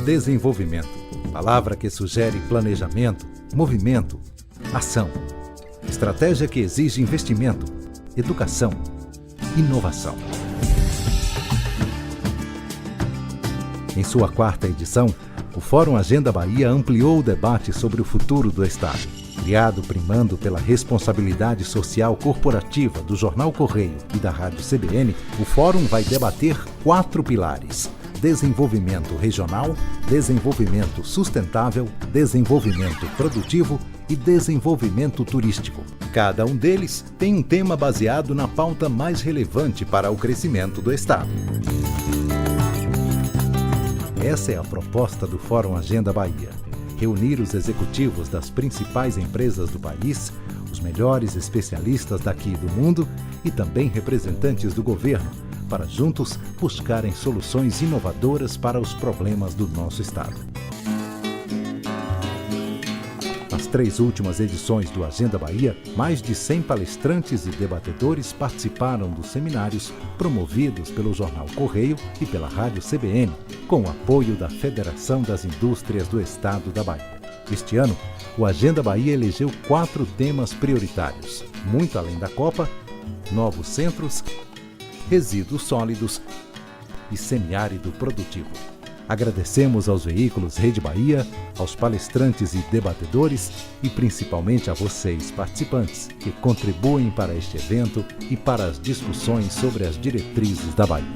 Desenvolvimento, palavra que sugere planejamento, movimento, ação. Estratégia que exige investimento, educação, inovação. Em sua quarta edição, o Fórum Agenda Bahia ampliou o debate sobre o futuro do Estado. Criado primando pela responsabilidade social corporativa do Jornal Correio e da Rádio CBN, o Fórum vai debater 4 pilares: desenvolvimento regional, desenvolvimento sustentável, desenvolvimento produtivo e desenvolvimento turístico. Cada um deles tem um tema baseado na pauta mais relevante para o crescimento do Estado. Essa é a proposta do Fórum Agenda Bahia: reunir os executivos das principais empresas do país, os melhores especialistas daqui e do mundo e também representantes do governo, para juntos buscarem soluções inovadoras para os problemas do nosso Estado. Nas 3 últimas edições do Agenda Bahia, mais de 100 palestrantes e debatedores participaram dos seminários promovidos pelo Jornal Correio e pela Rádio CBN, com o apoio da Federação das Indústrias do Estado da Bahia. Este ano, o Agenda Bahia elegeu 4 temas prioritários: muito além da Copa, novos centros, resíduos sólidos e semiárido produtivo. Agradecemos aos veículos Rede Bahia, aos palestrantes e debatedores e principalmente a vocês, participantes, que contribuem para este evento e para as discussões sobre as diretrizes da Bahia.